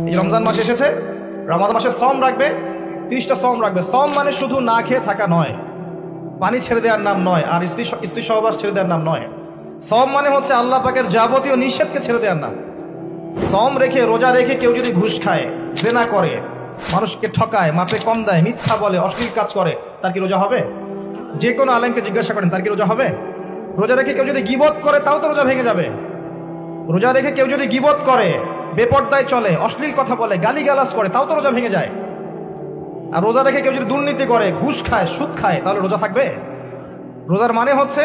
এই রমজান মাস এসেছে, রমাদান মাসে সওম রাখবে, 30টা সওম রাখবে। সওম মানে শুধু না খেয়ে থাকা নয়, পানি ছেড়ে দেওয়ার নাম নয়, আর স্ত্রী সহবাস ছেড়ে দেওয়ার নাম নয়। সওম মানে হচ্ছে আল্লাহ পাকের যাবতীয় নিষেধকে ছেড়ে দেওয়ার নাম। সওম রেখে, রোজা রেখে কেউ যদি ঘুষ খায়, জেনা করে, মানুষকে ঠকায়, মাপে কম দেয়, মিথ্যা বলে, অশ্লীল কাজ করে, তার কি রোজা হবে? যে কোনো আলেমকে জিজ্ঞাসা করেন, তার কি রোজা হবে? রোজা রেখে কেউ যদি গীবত করে, তাও তো রোজা ভেঙে যাবে। রোজা রেখে কেউ যদি গীবত করে, বেপরদায় চলে, অশ্লীল কথা বলে, গালিগালাজ করে, তাও তো রোজা ভেঙে যায়। আর রোজা রেখে কেউ যদি দুর্নীতি করে, ঘুষ খায়, সুদ খায়, তাহলে রোজা থাকবে? রোজার মানে হচ্ছে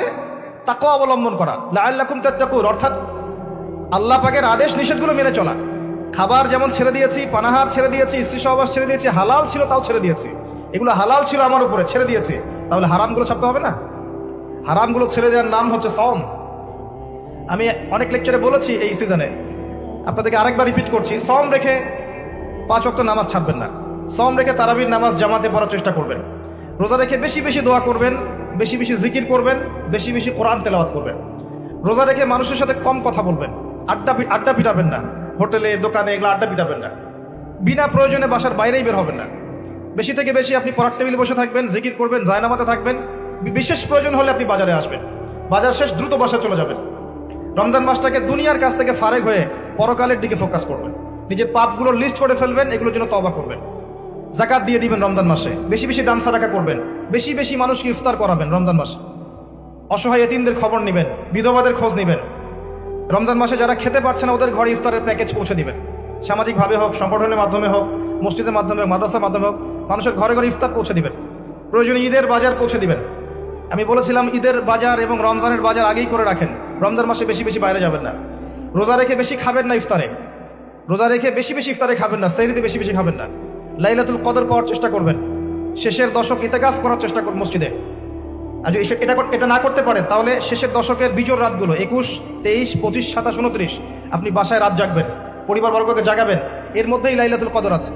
তাকওয়া অবলম্বন করা, লাআল্লাকুম তাত্তাকুন, অর্থাৎ আল্লাহ পাকের আদেশ নিষেধগুলো মেনে চলা। খাবার যেমন ছেড়ে দিয়েছি, পানাহার ছেড়ে দিয়েছি, স্ত্রী সহবাস ছেড়ে দিয়েছি, হালাল ছিল তাও ছেড়ে দিয়েছি। এগুলো হালাল ছিল আমার উপরে, ছেড়ে দিয়েছি, তাহলে হারামগুলো ছাড়তে হবে না? হারামগুলো ছেড়ে দেওয়ার নাম হচ্ছে সওম। আমি অনেক লেকচারে বলেছি এই সিজনে, আপনাদেরকে আরেকবার রিপিট করছি, সওম রেখে 5 ওয়াক্ত নামাজ ছাড়বেন না। সওম রেখে তারাবির নামাজ জামাতে পড়ার চেষ্টা করবেন। রোজা রেখে বেশি বেশি দোয়া করবেন, বেশি বেশি জিকির করবেন, বেশি বেশি কোরআন তেলাওয়াত করবেন। রোজা রেখে মানুষের সাথে কম কথা বলবেন, আড্ডা পিটাবেন না, হোটেলে দোকানে এগুলো আড্ডা পিটাবেন না। বিনা প্রয়োজনে বাসার বাইরেই বের হবেন না। বেশি থেকে বেশি আপনি পড়ার টেবিলে বসে থাকবেন, জিকির করবেন, জায়নামাজে থাকবেন। বিশেষ প্রয়োজন হলে আপনি বাজারে আসবেন, বাজার শেষ দ্রুত বাসায় চলে যাবেন। রমজান মাসটাকে দুনিয়ার কাছ থেকে ফারেক হয়ে পরকালের দিকে ফোকাস করবেন। নিজের পাপগুলোর লিস্ট করে ফেলবেন, এগুলোর জন্য তওবা করবেন। যাকাত দিয়ে দিবেন রমজান মাসে, বেশি বেশি দান সাদাকা করবেন, বেশি বেশি মানুষকে ইফতার করাবেন রমজান মাসে। অসহায় এতিমদের খবর নেবেন, বিধবাদের খোঁজ নেবেন। রমজান মাসে যারা খেতে পারছে না, ওদের ঘরে ইফতারের প্যাকেজ পৌঁছে দিবেন। সামাজিকভাবে হোক, সংগঠনের মাধ্যমে হোক, মসজিদের মাধ্যমে হোক, মাদ্রাসার মাধ্যমে হোক, মানুষের ঘরে ঘরে ইফতার পৌঁছে দিবেন। প্রয়োজনে ঈদের বাজার পৌঁছে দিবেন। আমি বলেছিলাম ঈদের বাজার এবং রমজানের বাজার আগেই করে রাখেন। রমজান মাসে বেশি বেশি বাইরে যাবেন না। রোজা রেখে বেশি খাবেন না ইফতারে, রোজা রেখে বেশি বেশি ইফতারে খাবেন না, সেহরিতে বেশি বেশি খাবেন না। লাইলাতুল কদর পাওয়ার চেষ্টা করবেন। শেষের দশক ইতিকাফ করার চেষ্টা করুন মসজিদে। আর যদি এটা না করতে পারেন, তাহলে শেষের দশকের বিজোড় রাতগুলো 21, 23, 25, 27, 29 আপনি বাসায় রাত জাগবেন, পরিবারবর্গকে জাগাবেন। এর মধ্যেই লাইলাতুল কদর আছে।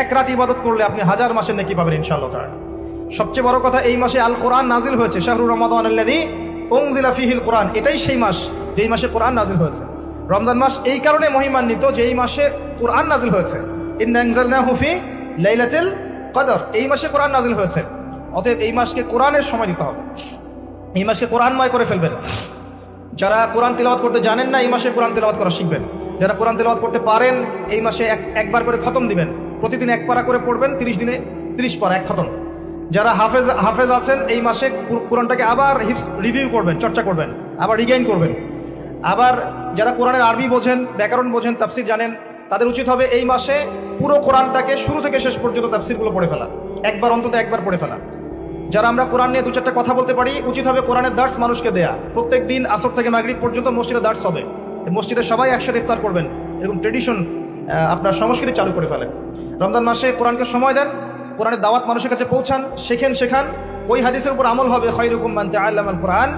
এক রাত ইবাদত করলে আপনি 1000 মাসের নেকি পাবেন ইনশাআল্লাহ তাআলা। সবচেয়ে বড় কথা, এই মাসে আল কোরআন নাজিল হয়েছে। শাহরু রমাদানাল্লাযী উনজিলা ফীহিল কোরআন, এটাই সেই মাস যেই মাসে কোরআন নাজিল হয়েছে। রমজান মাস এই কারণে মহিমান্বিত যে এই মাসে কোরআন নাজিল হয়েছে। ইন্না আনজালনাহু ফি লাইলাতুল কদর, এই মাসে কোরআন নাজিল হয়েছে। অতএব এই মাসকে কোরআনের সময় দিতে হবে, এই মাসকে কোরআনময় করে ফেলবেন। যারা কোরআন তেলাওয়াত করতে জানেন না, এই মাসে কোরআন তেলাওয়াত করা শিখবেন। যারা কোরআন তেলাওয়াত করতে পারেন, এই মাসে একবার করে খতম দিবেন। প্রতিদিন 1 পারা করে পড়বেন, 30 দিনে 30 পারা, 1 খতম। যারা হাফেজ আছেন, এই মাসে কোরআনটাকে আবার রিভিউ করবেন, চর্চা করবেন, আবার রিগেইন করবেন। আবার যারা কোরআনের আরবি বোঝেন, ব্যাকরণ বোঝেন, তাফসির জানেন, তাদের উচিত হবে এই মাসে পুরো কোরআনটাকে শুরু থেকে শেষ পর্যন্ত তাফসিরগুলো পড়ে ফেলা, অন্তত একবার পড়ে ফেলা। যারা আমরা কোরআন নিয়ে 2-4টা কথা বলতে পারি, উচিত হবে কোরআনের দার্স মানুষকে দেয়া। প্রত্যেক দিন আসর থেকে মাগরিব পর্যন্ত মসজিদে দার্স হবে। মসজিদে সবাই একসাথে ইফতার করবেন, এরকম ট্রেডিশন আপনার সংস্কৃতি চালু করে ফেলেন। রমজান মাসে কোরআনকে সময় দেন, কোরআনের দাওয়াত মানুষের কাছে পৌঁছান, শেখান। ওই হাদিসের উপর আমল হবে, খায়রুকুম মান তাআল্লামাল কোরআন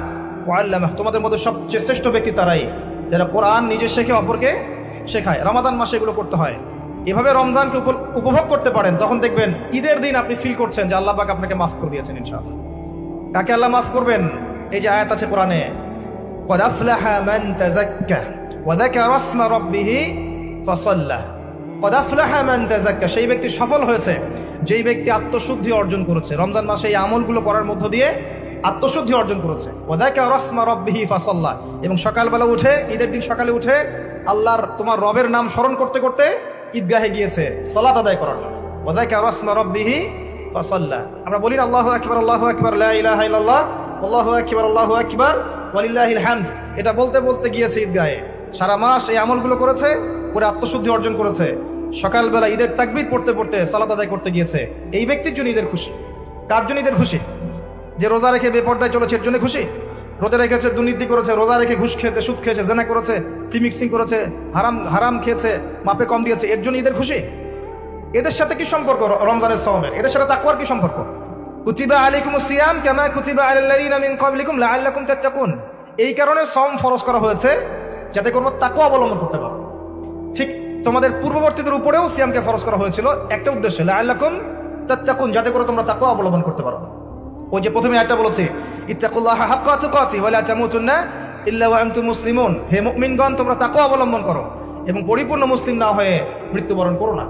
ওয়া আল্লামাহু, তোমাদের মধ্যে সবচেয়ে শ্রেষ্ঠ ব্যক্তি তারাই যারা কোরআন নিজে শেখে অপরকে শেখায়। রমাদান মাসে এগুলো করতে হয়। এভাবে রমজানকে উপভোগ করতে পারেন, তখন দেখবেন ঈদের দিন আপনি ফিল করছেন যে আল্লাহ পাক আপনাকে মাফ করে দিয়েছেন ইনশাআল্লাহ। কাকে আল্লাহ মাফ করবেন? এই যে আয়াত আছে কোরআনে, ক্বাদ আফলাহা মান তাযাক্কা ওয়া যাকারা ইসমা রাব্বিহি ফাসাল্লা। ক্বাদ আফলাহা মান তাযাক্কা, সেই ব্যক্তি সফল হয়েছে যেই ব্যক্তি আত্মশুদ্ধি অর্জন করেছে। রমজান মাসে এই আমলগুলো করার মধ্য দিয়ে আত্মশুদ্ধি অর্জন করেছে। ওয়া যাকারা ইসমা রাব্বিহি ফাসাল্লা, এবং সকালবেলা উঠে, ঈদের দিন সকালে উঠে আল্লাহর তোমার রবের নাম স্মরণ করতে করতে ঈদগাহে গিয়েছে সালাত আদায় করার জন্য। ওয়া যাকারা ইসমা রাব্বিহি ফাসাল্লা। আমরা বলি না আল্লাহু আকবার, আল্লাহু আকবার, লা ইলাহা ইল্লাল্লাহ, আল্লাহু আকবার, আল্লাহু আকবার, ওয়ালিল্লাহিল হামদ। এটা বলতে বলতে গিয়েছে ঈদগাহে, সারা মাস এই আমলগুলো করেছে, পরে আত্মশুদ্ধি অর্জন করেছে। সকালবেলা ঈদের তাকবীর পড়তে পড়তে সালাত আদায় করতে গিয়েছে। এই ব্যক্তির জন্য ঈদের খুশি। কার জন্য ঈদের খুশি? যে রোজা রেখে বেপরদায় চলেছে, এর জন্য খুশি। রোজা রেখেছে, দুর্নীতি করেছে, রোজা রেখে ঘুষ খেয়েছে, সুদ খেয়েছে, জেনা করেছে, প্রিমিক্সিং করেছে, হারাম খেয়েছে, মাপে কম দিয়েছে, এর জন্য ঈদের খুশি। এদের সাথে কি সম্পর্ক রমজানের সওমের? এদের সাথে তাকওয়ার কি সম্পর্ক? কুতিবা আলাইকুমুস সিয়াম কামা কুতিবা আলাল লাযিনা মিন ক্বাবলিকুম লাআল্লাকুম তাত্তাকুন। এই কারণে সওম ফরজ করা হয়েছে যাতে তোমরা তাকওয়া অবলম্বন করতে পারো। ঠিক তোমাদের পূর্ববর্তীদের উপরেও সিয়ামকে ফরজ করা হয়েছিল একটা উদ্দেশ্যে, লাআল্লাকুম তাত্তাকুন, যাতে করে তোমরা তাকওয়া অবলম্বন করতে পারো। ওই যে প্রথমে একটা বলেছি, ইত্তাকুল্লাহা হাক্কা তুকাতি ওয়া লা তামুতুন্না ইল্লা ওয়া আনতুম মুসলিমুন, হে মুমিনগণ তোমরা তাকওয়া অবলম্বন করো এবং পরিপূর্ণ মুসলিম না হয়ে মৃত্যুবরণ করো না।